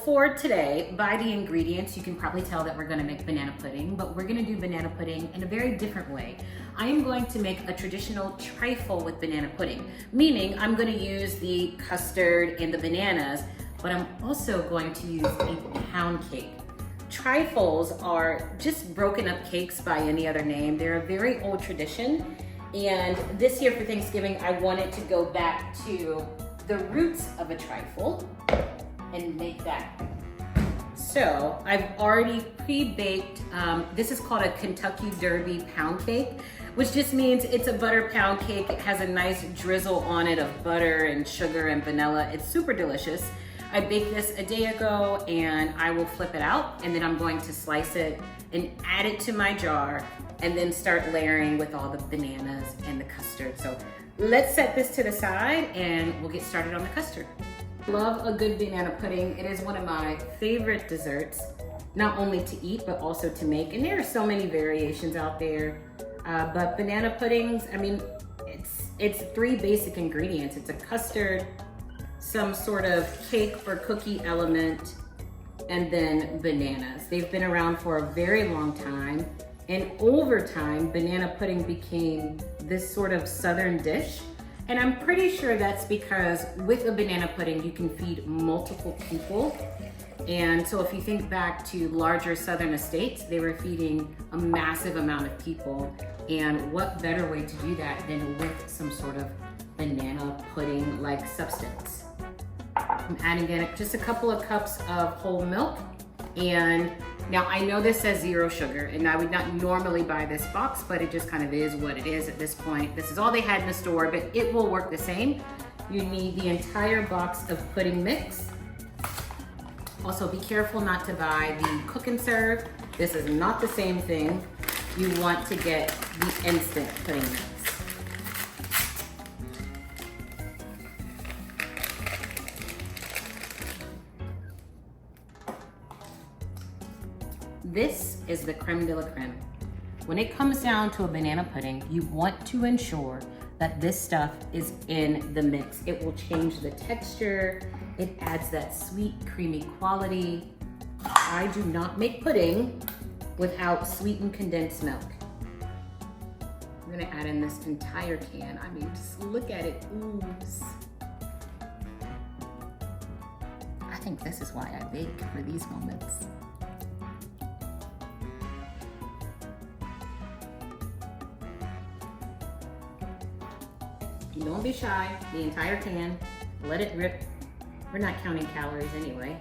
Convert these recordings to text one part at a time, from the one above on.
For today, by the ingredients, you can probably tell that we're gonna make banana pudding, but we're gonna do banana pudding in a very different way. I am going to make a traditional trifle with banana pudding, meaning I'm gonna use the custard and the bananas, but I'm also going to use a pound cake. Trifles are just broken up cakes by any other name. They're a very old tradition, and this year for Thanksgiving, I wanted to go back to the roots of a trifle and make that. So I've already pre-baked, this is called a Kentucky Derby pound cake, which just means it's a butter pound cake. It has a nice drizzle on it of butter and sugar and vanilla. It's super delicious. I baked this a day ago and I will flip it out, and then I'm going to slice it and add it to my jar and then start layering with all the bananas and the custard. So let's set this to the side and we'll get started on the custard. Love a good banana pudding. It is one of my favorite desserts, not only to eat, but also to make. And there are so many variations out there. But banana puddings, I mean, it's three basic ingredients. It's a custard, some sort of cake or cookie element, and then bananas. They've been around for a very long time. And over time, banana pudding became this sort of Southern dish. And I'm pretty sure that's because with a banana pudding, you can feed multiple people. And so if you think back to larger Southern estates, they were feeding a massive amount of people. And what better way to do that than with some sort of banana pudding-like substance. I'm adding in just a couple of cups of whole milk. And now I know this says 0 sugar, and I would not normally buy this box, but it just kind of is what it is at this point. This is all they had in the store, but it will work the same. You need the entire box of pudding mix. Also, be careful not to buy the cook and serve. This is not the same thing. You want to get the instant pudding mix. This is the creme de la creme. When it comes down to a banana pudding, you want to ensure that this stuff is in the mix. It will change the texture. It adds that sweet, creamy quality. I do not make pudding without sweetened condensed milk. I'm gonna add in this entire can. I mean, just look at it ooze. I think this is why I bake, for these moments. Don't be shy, the entire can, let it rip. We're not counting calories anyway.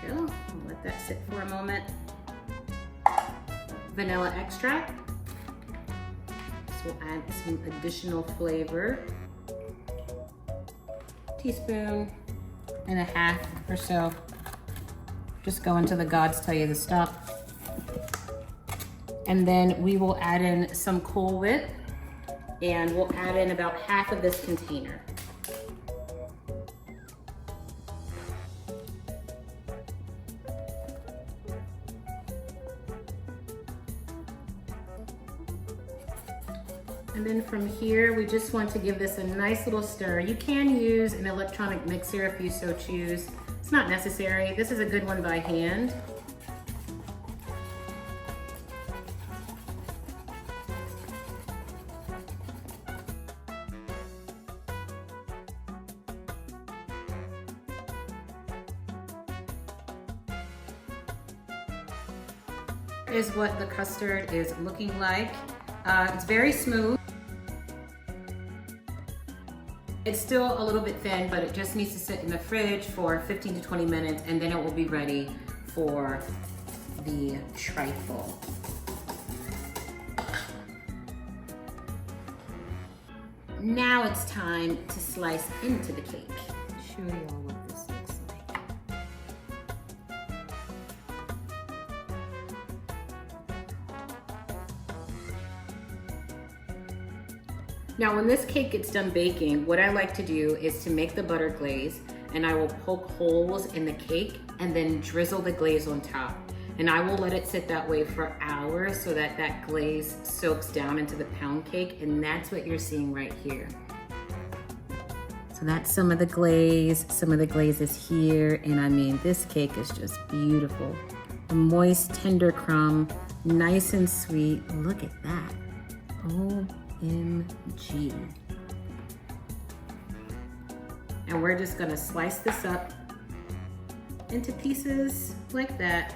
There we go, I'll let that sit for a moment. Vanilla extract. This will add some additional flavor. Teaspoon and a half or so. Just go until the gods tell you to stop. And then we will add in some Cool Whip, and we'll add in about half of this container. And then from here, we just want to give this a nice little stir. You can use an electronic mixer if you so choose. It's not necessary. This is a good one by hand. Is what the custard is looking like. It's very smooth. It's still a little bit thin, but it just needs to sit in the fridge for 15 to 20 minutes, and then it will be ready for the trifle. Now it's time to slice into the cake. Show you all what this looks like. Now when this cake gets done baking, what I like to do is to make the butter glaze, and I will poke holes in the cake and then drizzle the glaze on top. And I will let it sit that way for hours so that that glaze soaks down into the pound cake, and that's what you're seeing right here. So that's some of the glaze. Some of the glaze is here. And I mean, this cake is just beautiful. A moist, tender crumb, nice and sweet. Look at that. OMG. And we're just gonna slice this up into pieces like that.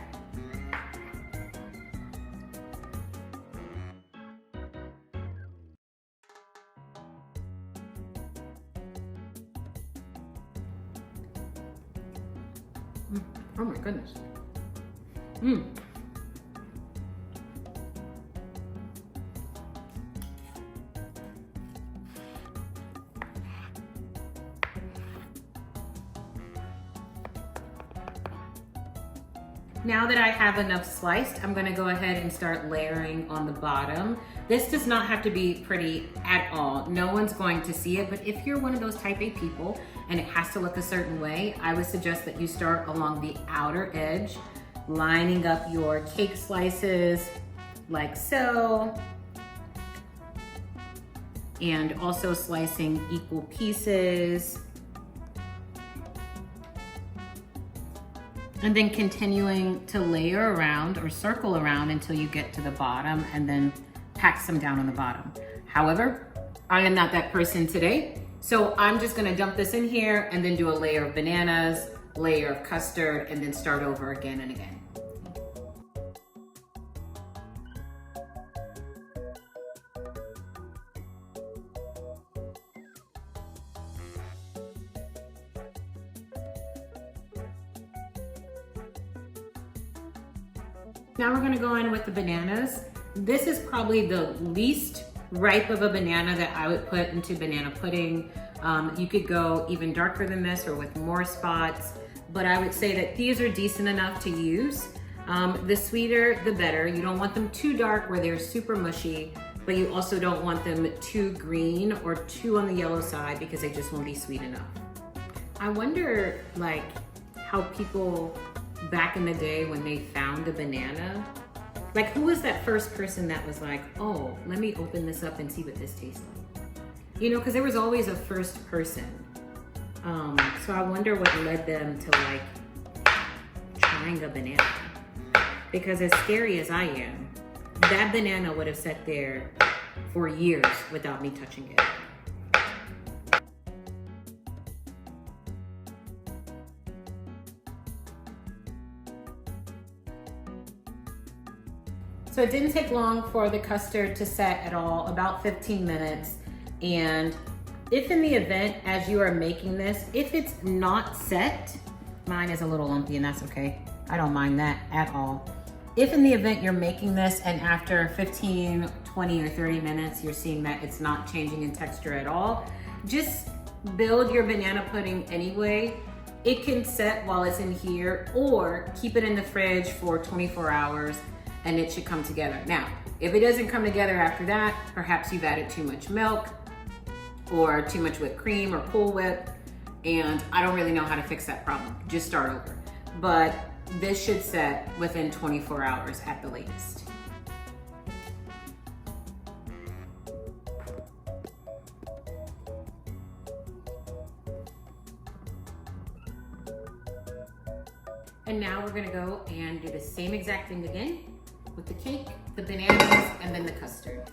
Oh my goodness. Now that I have enough sliced, I'm gonna go ahead and start layering on the bottom. This does not have to be pretty at all. No one's going to see it, but if you're one of those type A people and it has to look a certain way, I would suggest that you start along the outer edge, lining up your cake slices like so, and also slicing equal pieces. And then continuing to layer around or circle around until you get to the bottom and then pack some down on the bottom. However, I am not that person today. So I'm just gonna dump this in here and then do a layer of bananas, layer of custard, and then start over again and again. Now we're gonna go in with the bananas. This is probably the least ripe of a banana that I would put into banana pudding. You could go even darker than this or with more spots, but I would say that these are decent enough to use. The sweeter, the better. You don't want them too dark where they're super mushy, but you also don't want them too green or too on the yellow side because they just won't be sweet enough. I wonder like how people back in the day when they found a banana, like who was that first person that was like, oh, let me open this up and see what this tastes like? You know, because there was always a first person. So I wonder what led them to like trying a banana. Because as scary as I am, that banana would have sat there for years without me touching it. So it didn't take long for the custard to set at all, about 15 minutes. And if in the event, as you are making this, if it's not set, mine is a little lumpy and that's okay. I don't mind that at all. If in the event you're making this and after 15, 20, or 30 minutes, you're seeing that it's not changing in texture at all, just build your banana pudding anyway. It can set while it's in here or keep it in the fridge for 24 hours and it should come together. Now, if it doesn't come together after that, perhaps you've added too much milk or too much whipped cream or Cool Whip, and I don't really know how to fix that problem. Just start over. But this should set within 24 hours at the latest. And now we're gonna go and do the same exact thing again with the cake, the bananas, and then the custard.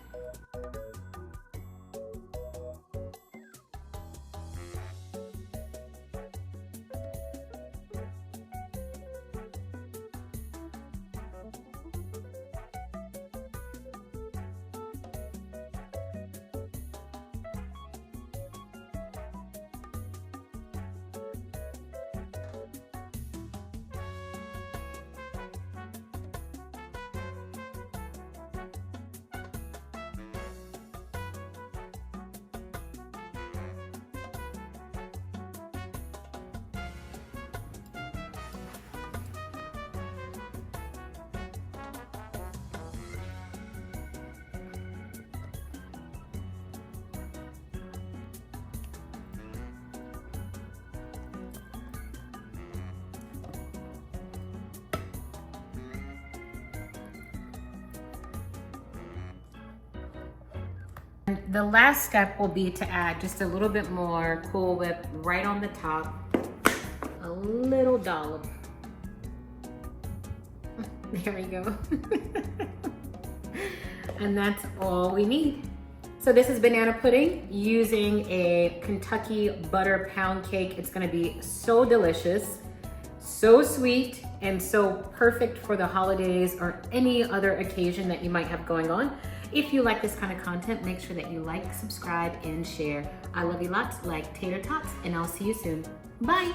The last step will be to add just a little bit more Cool Whip right on the top. A little dollop. There we go. And that's all we need. So this is banana pudding using a Kentucky butter pound cake. It's gonna be so delicious, so sweet, and so perfect for the holidays or any other occasion that you might have going on. If you like this kind of content, make sure that you like, subscribe, and share. I love you lots, like tater tots, and I'll see you soon. Bye.